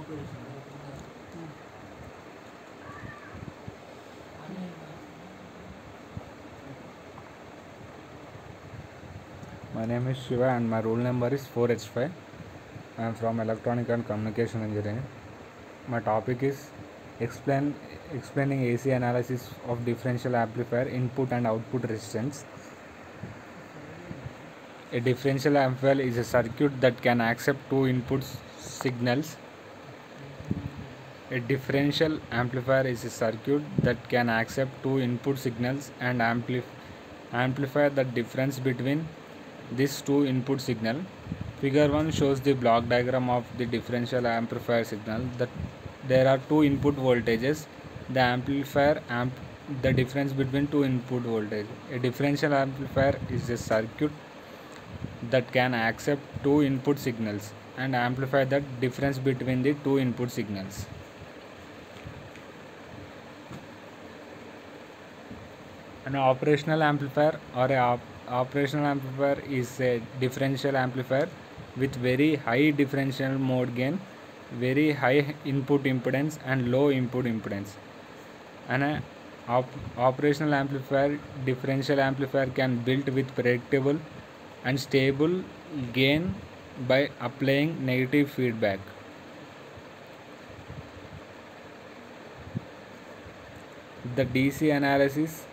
My name is Shiva and my roll number is 4H5. I am from Electronic and Communication Engineering. My topic is explaining AC analysis of differential amplifier input and output resistance. A differential amplifier is a circuit that can accept two input signals. A differential amplifier is a circuit that can accept two input signals and amplify the difference between these two input signal. Figure 1 shows the block diagram of the differential amplifier signal. That there are two input voltages. The amplifier the difference between two input voltage. A differential amplifier is a circuit that can accept two input signals and amplify the difference between the two input signals. An operational amplifier operational amplifier is a differential amplifier with very high differential mode gain, very high input impedance and low input impedance. An operational amplifier differential amplifier can built with predictable and stable gain by applying negative feedback. The DC analysis.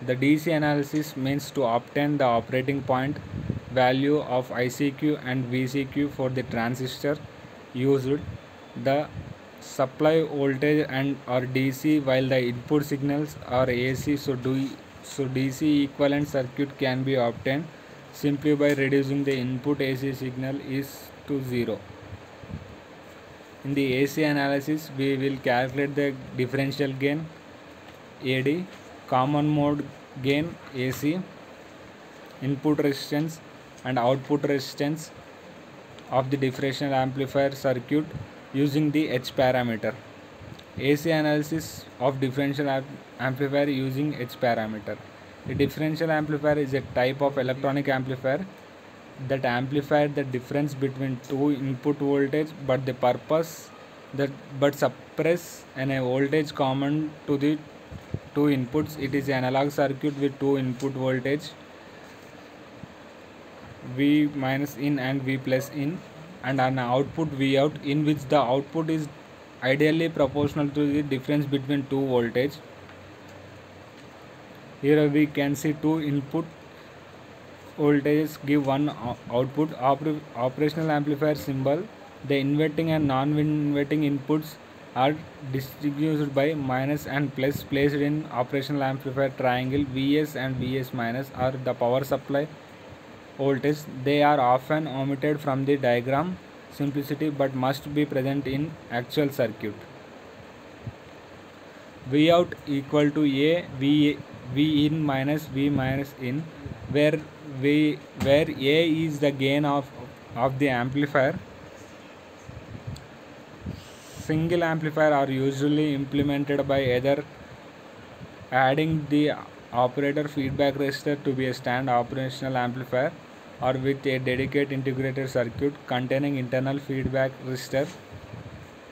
The DC analysis means to obtain the operating point value of ICQ and VCQ for the transistor used, the supply voltage and or DC, while the input signals are AC. So DC equivalent circuit can be obtained simply by reducing the input AC signal is to 0. In the AC analysis, we will calculate the differential gain AD, common mode gain AC, input resistance and output resistance of the differential amplifier circuit using the H parameter. AC analysis of differential amplifier using H parameter. A differential amplifier is a type of electronic amplifier that amplifies the difference between two input voltage but suppress a voltage common to the two inputs. It is an analog circuit with two input voltage V minus in and V plus in and an output V out, in which the output is ideally proportional to the difference between two voltage. Here we can see two input voltages give one output. Operational amplifier symbol. The inverting and non-inverting inputs are distinguished by minus and plus placed in operational amplifier triangle. Vs and Vs minus are the power supply voltage. They are often omitted from the diagram simplicity but must be present in actual circuit. V out equal to A V in minus V minus in, where A is the gain of the amplifier. Single amplifier are usually implemented by either adding the operator feedback resistor to be a stand operational amplifier or with a dedicated integrated circuit containing internal feedback resistor.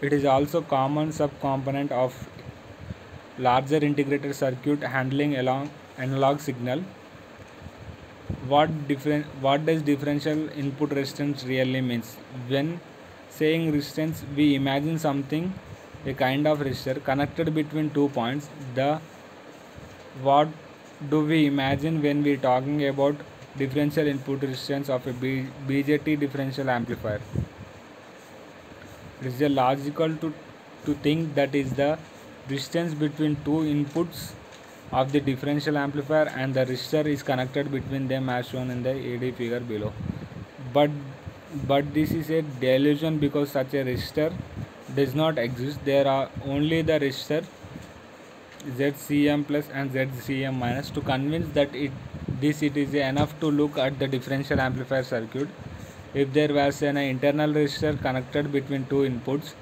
It is also common subcomponent of larger integrated circuit handling along analog signal. What does differential input resistance really means? When saying resistance, we imagine something, a kind of resistor connected between 2 points. What do we imagine when we talking about differential input resistance of a BJT differential amplifier? It is logical to think that is the distance between two inputs of the differential amplifier and the resistor is connected between them as shown in the AD figure below. But this is a delusion because such a resistor does not exist. There are only the resistor ZCM plus and ZCM minus. To convince that it is enough to look at the differential amplifier circuit. If there was an internal resistor connected between two inputs,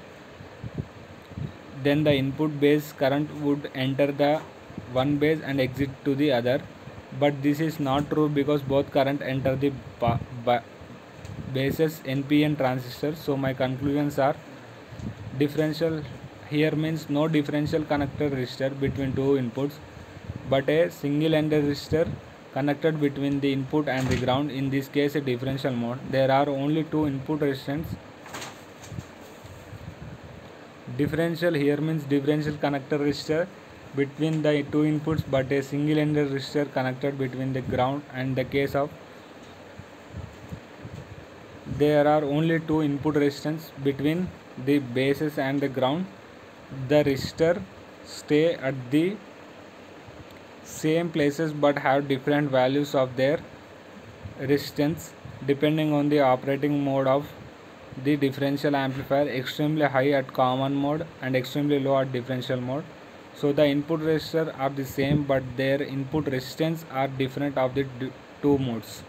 then the input base current would enter the one base and exit to the other. But this is not true because both current enter the bases NPN transistors. So my conclusions are differential here means no differential connector resistor between two inputs, but a single ended resistor connected between the input and the ground, in this case a differential mode. There are only two input resistance. Differential here means differential connector resistor between the two inputs, but a single ended resistor connected between the ground, and the case of there are only two input resistance between the bases and the ground. The resistor stay at the same places but have different values of their resistance depending on the operating mode of the differential amplifier, extremely high at common mode and extremely low at differential mode. So the input resistor are the same but their input resistance are different of the two modes.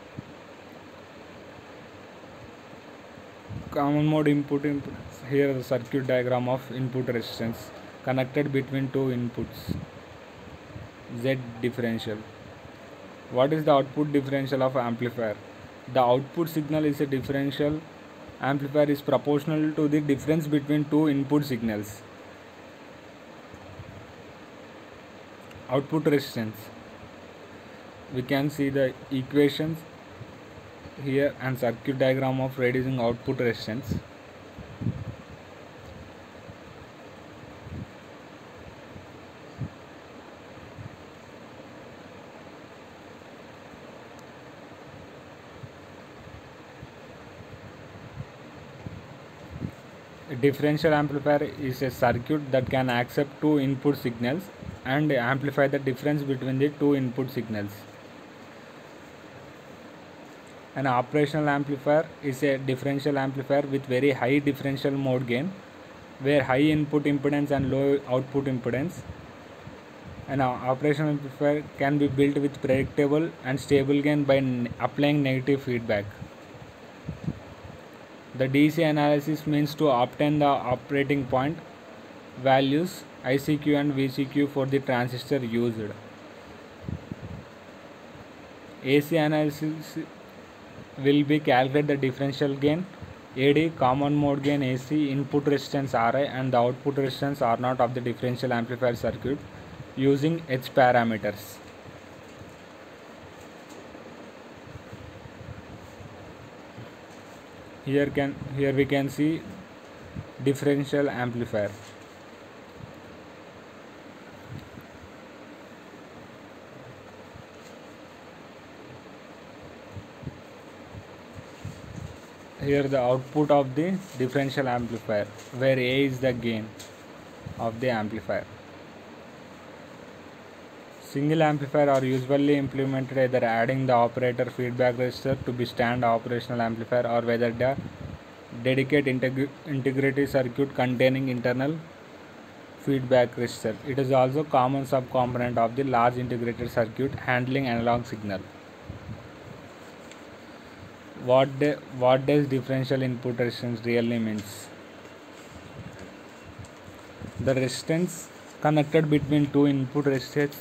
Common mode input impedance. Here the circuit diagram of input resistance connected between two inputs. Z differential. What is the output differential of amplifier? The output signal is a differential amplifier is proportional to the difference between two input signals. Output resistance. We can see the equations here and circuit diagram of reducing output resistance. A differential amplifier is a circuit that can accept two input signals and amplify the difference between the two input signals. An operational amplifier is a differential amplifier with very high differential mode gain, where high input impedance and low output impedance. An operational amplifier can be built with predictable and stable gain by applying negative feedback. The DC analysis means to obtain the operating point values ICQ and VCQ for the transistor used. AC analysis will be calculate the differential gain AD, common mode gain AC, input resistance RI and the output resistance R0 of the differential amplifier circuit using H parameters. Here we can see differential amplifier. Here the output of the differential amplifier, where A is the gain of the amplifier. Single amplifier are usually implemented either adding the operator feedback resistor to be stand operational amplifier, or whether the dedicated integrated circuit containing internal feedback resistor. It is also common subcomponent of the large integrated circuit handling analog signal. What does differential input resistance really means? The resistance connected between two input resistors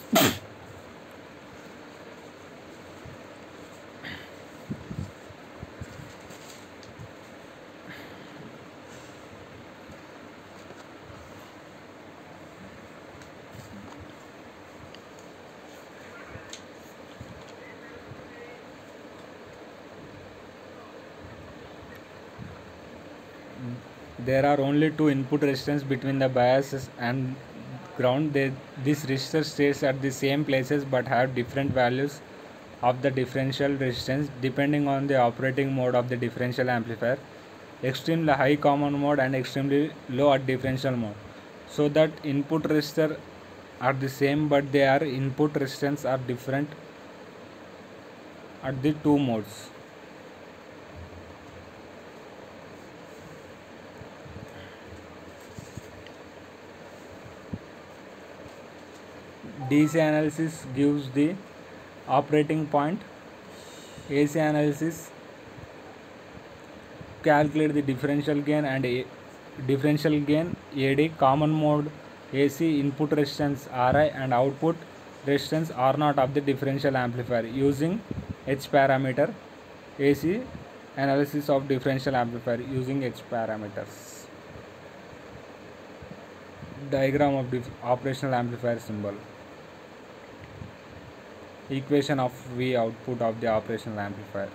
there are only two input resistance between the bias and ground. This resistor stays at the same places but have different values of the differential resistance depending on the operating mode of the differential amplifier, extremely high common mode and extremely low at differential mode. So that input resistor are the same but their input resistance are different at the two modes. DC analysis gives the operating point. AC analysis calculate the differential gain and differential gain AD, common mode AC, input resistance RI and output resistance R0 of the differential amplifier using H parameter. AC Analysis of differential amplifier using H parameters. Diagram of operational amplifier symbol. Equation of V output of the operational amplifier.